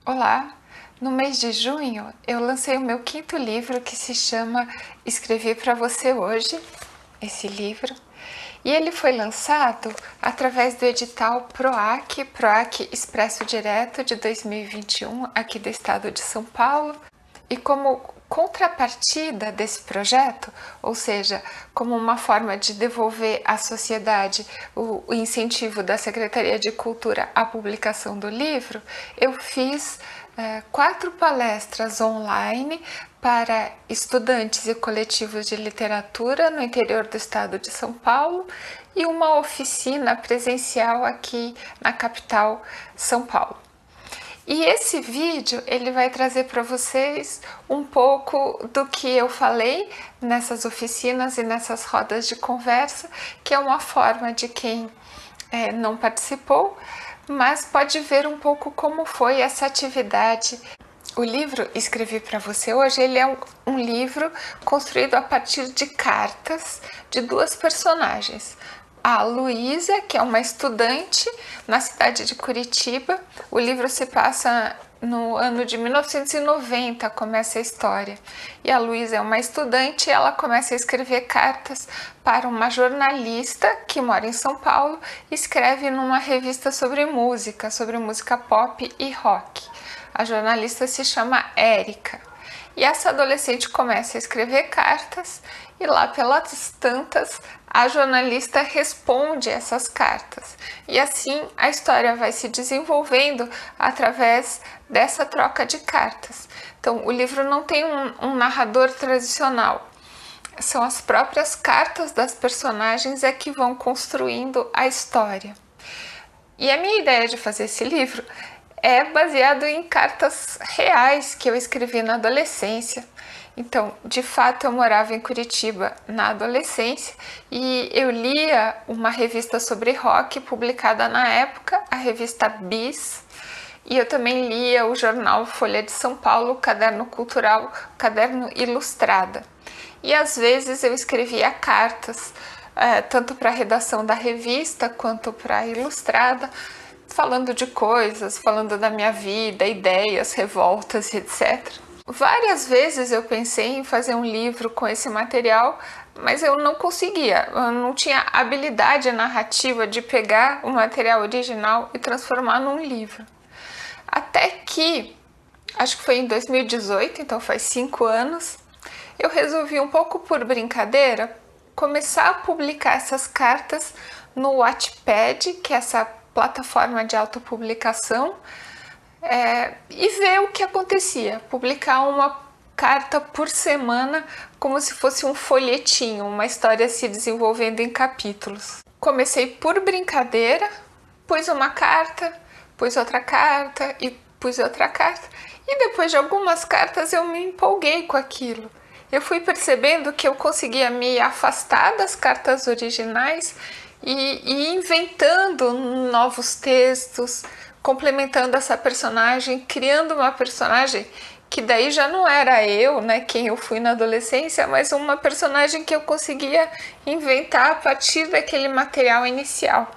Olá! No mês de junho eu lancei o meu quinto livro que se chama Escrevi para Você Hoje, esse livro, e ele foi lançado através do edital PROAC Expresso Direto de 2021, aqui do estado de São Paulo, e como contrapartida desse projeto, ou seja, como uma forma de devolver à sociedade o incentivo da Secretaria de Cultura à publicação do livro, eu fiz 4 palestras online para estudantes e coletivos de literatura no interior do estado de São Paulo e uma oficina presencial aqui na capital, São Paulo. E esse vídeo ele vai trazer para vocês um pouco do que eu falei nessas oficinas e nessas rodas de conversa, que é uma forma de quem não participou, mas pode ver um pouco como foi essa atividade. O livro Escrevi para Você Hoje, ele é um livro construído a partir de cartas de 2 personagens. A Luísa, que é uma estudante na cidade de Curitiba. O livro se passa no ano de 1990, começa a história. E a Luísa é uma estudante e ela começa a escrever cartas para uma jornalista que mora em São Paulo e escreve numa revista sobre música pop e rock. A jornalista se chama Érica. E essa adolescente começa a escrever cartas e lá pelas tantas a jornalista responde essas cartas. E assim a história vai se desenvolvendo através dessa troca de cartas. Então o livro não tem um narrador tradicional. São as próprias cartas das personagens que vão construindo a história. E a minha ideia de fazer esse livro é baseado em cartas reais que eu escrevi na adolescência. Então, de fato, eu morava em Curitiba na adolescência e eu lia uma revista sobre rock publicada na época, a revista Bis, e eu também lia o jornal Folha de São Paulo, Caderno Cultural, Caderno Ilustrada. E às vezes eu escrevia cartas, tanto para a redação da revista quanto para a Ilustrada, falando de coisas, falando da minha vida, ideias, revoltas, etc. Várias vezes eu pensei em fazer um livro com esse material, mas eu não conseguia, eu não tinha habilidade narrativa de pegar o material original e transformar num livro. Até que, acho que foi em 2018, então faz 5 anos, eu resolvi, um pouco por brincadeira, começar a publicar essas cartas no Wattpad, que é essa plataforma de autopublicação, e ver o que acontecia, publicar uma carta por semana como se fosse um folhetinho, uma história se desenvolvendo em capítulos. Comecei por brincadeira, pus uma carta, pus outra carta e pus outra carta, e depois de algumas cartas eu me empolguei com aquilo. Eu fui percebendo que eu conseguia me afastar das cartas originais e inventando novos textos, complementando essa personagem, criando uma personagem que daí já não era eu, né, quem eu fui na adolescência, mas uma personagem que eu conseguia inventar a partir daquele material inicial.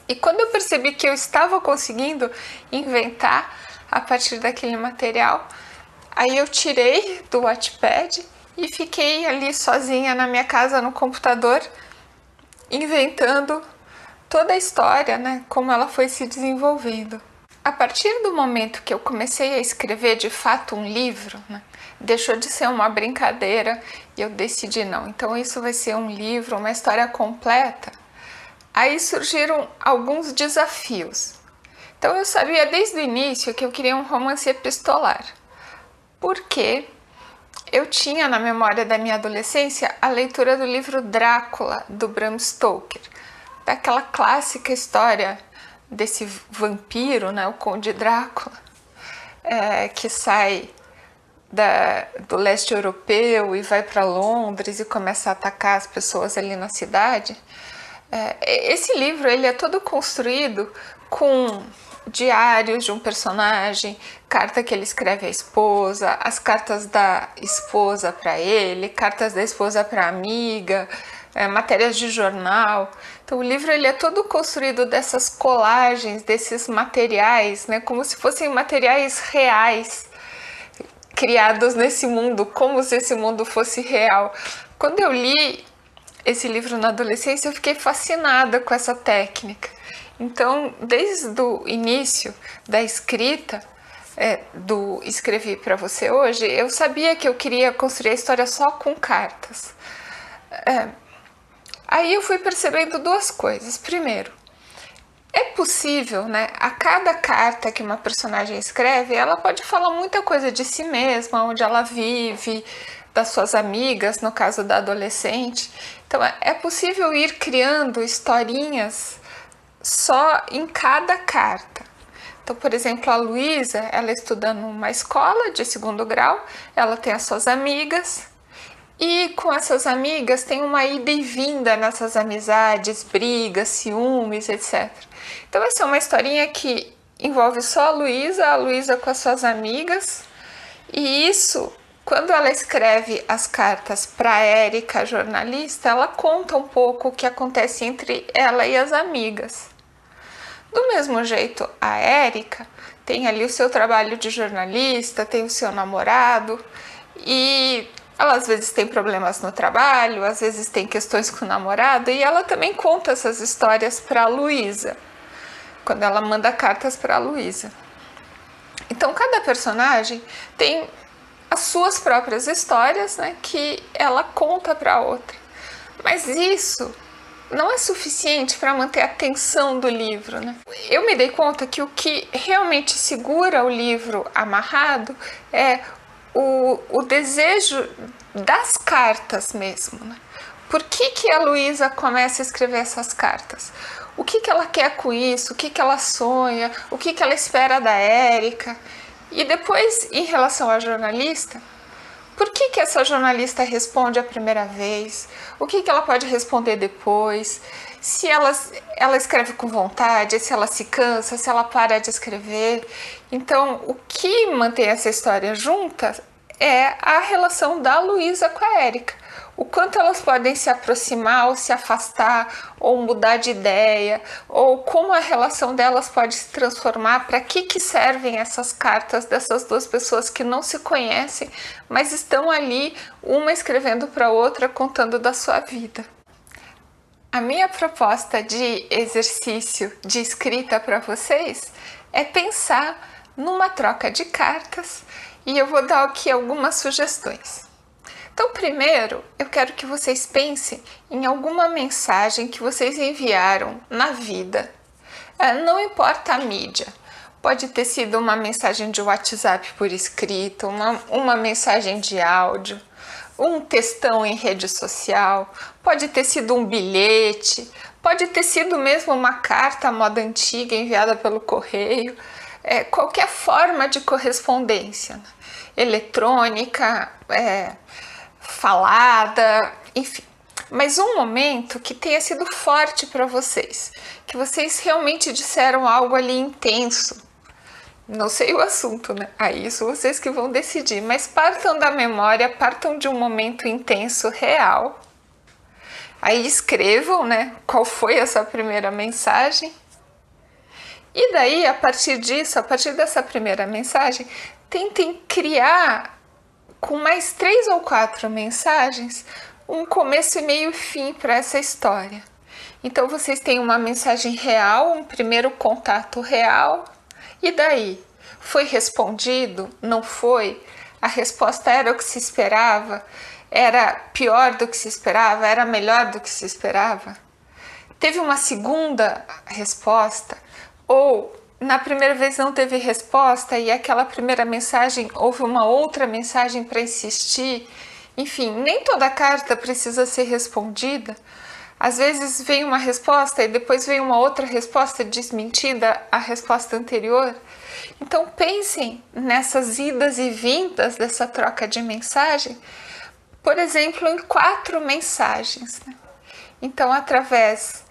E quando eu percebi que eu estava conseguindo inventar a partir daquele material, aí eu tirei do Wattpad e fiquei ali sozinha na minha casa no computador, inventando toda a história, né, como ela foi se desenvolvendo. A partir do momento que eu comecei a escrever de fato um livro, né, deixou de ser uma brincadeira e eu decidi não, então isso vai ser um livro, uma história completa. Aí surgiram alguns desafios. Então eu sabia desde o início que eu queria um romance epistolar, porque eu tinha na memória da minha adolescência a leitura do livro Drácula, do Bram Stoker, daquela clássica história desse vampiro, né, o Conde Drácula, que sai do leste europeu e vai para Londres e começa a atacar as pessoas ali na cidade. Esse livro ele é todo construído com diários de um personagem, carta que ele escreve à esposa, as cartas da esposa para ele, cartas da esposa para a amiga, matérias de jornal. Então o livro ele é todo construído dessas colagens, desses materiais, né, como se fossem materiais reais, criados nesse mundo, como se esse mundo fosse real. Quando eu li esse livro na adolescência, eu fiquei fascinada com essa técnica. Então, desde o início da escrita, do Escrevi para Você Hoje, eu sabia que eu queria construir a história só com cartas. Aí eu fui percebendo duas coisas. Primeiro, é possível, né, a cada carta que uma personagem escreve, ela pode falar muita coisa de si mesma, onde ela vive, das suas amigas, no caso da adolescente. Então é possível ir criando historinhas só em cada carta. Então, por exemplo, a Luísa, ela estuda numa escola de 2º grau, ela tem as suas amigas, e com essas amigas tem uma ida e vinda nessas amizades, brigas, ciúmes, etc. Então essa é uma historinha que envolve só a Luísa com as suas amigas, e isso, quando ela escreve as cartas para a Érica, jornalista, ela conta um pouco o que acontece entre ela e as amigas. Do mesmo jeito, a Érica tem ali o seu trabalho de jornalista, tem o seu namorado, e ela às vezes tem problemas no trabalho, às vezes tem questões com o namorado, e ela também conta essas histórias para a Luísa, quando ela manda cartas para a Luísa. Então cada personagem tem as suas próprias histórias, né, que ela conta para a outra. Mas isso não é suficiente para manter a tensão do livro, né? Eu me dei conta que o que realmente segura o livro amarrado é o desejo das cartas mesmo, né? Por que a Luísa começa a escrever essas cartas? O que ela quer com isso? O que ela sonha? O que ela espera da Érica? E depois, em relação à jornalista, por que essa jornalista responde a primeira vez? O que ela pode responder depois? Se ela escreve com vontade, se ela se cansa, se ela para de escrever. Então, o que mantém essa história junta é a relação da Luísa com a Érica. O quanto elas podem se aproximar ou se afastar, ou mudar de ideia, ou como a relação delas pode se transformar, para que servem essas cartas dessas duas pessoas que não se conhecem, mas estão ali, uma escrevendo para a outra, contando da sua vida. A minha proposta de exercício de escrita para vocês é pensar numa troca de cartas, e eu vou dar aqui algumas sugestões. Então, primeiro, eu quero que vocês pensem em alguma mensagem que vocês enviaram na vida. Não importa a mídia. Pode ter sido uma mensagem de WhatsApp por escrito, uma mensagem de áudio, um textão em rede social, pode ter sido um bilhete, pode ter sido mesmo uma carta à moda antiga enviada pelo correio. Qualquer forma de correspondência, né? Eletrônica, falada, enfim. Mas um momento que tenha sido forte para vocês, que vocês realmente disseram algo ali intenso. Não sei o assunto, né? Aí isso vocês que vão decidir, mas partam da memória, partam de um momento intenso, real. Aí escrevam, né, qual foi essa primeira mensagem. E daí, a partir disso, a partir dessa primeira mensagem, tentem criar com mais 3 ou 4 mensagens, um começo e meio e fim para essa história. Então vocês têm uma mensagem real, um primeiro contato real, e daí? Foi respondido? Não foi? A resposta era o que se esperava? Era pior do que se esperava? Era melhor do que se esperava? Teve uma segunda resposta? Ou na primeira vez não teve resposta e aquela primeira mensagem houve uma outra mensagem para insistir? Enfim, nem toda carta precisa ser respondida. Às vezes vem uma resposta e depois vem uma outra resposta desmentida à resposta anterior. Então pensem nessas idas e vindas dessa troca de mensagem, por exemplo, em 4 mensagens, né? Então, através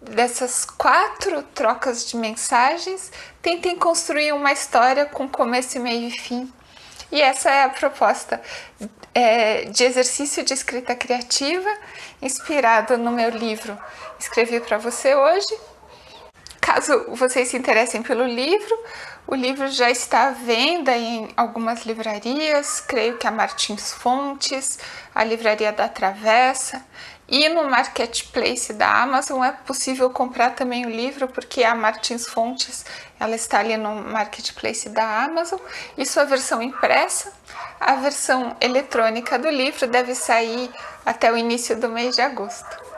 dessas 4 trocas de mensagens, tentem construir uma história com começo, meio e fim. E essa é a proposta de exercício de escrita criativa, inspirado no meu livro Escrevi para Você Hoje. Caso vocês se interessem pelo livro, o livro já está à venda em algumas livrarias, creio que a Martins Fontes, a Livraria da Travessa, e no Marketplace da Amazon é possível comprar também o livro, porque a Martins Fontes ela está ali no Marketplace da Amazon, e sua versão impressa. A versão eletrônica do livro deve sair até o início do mês de agosto.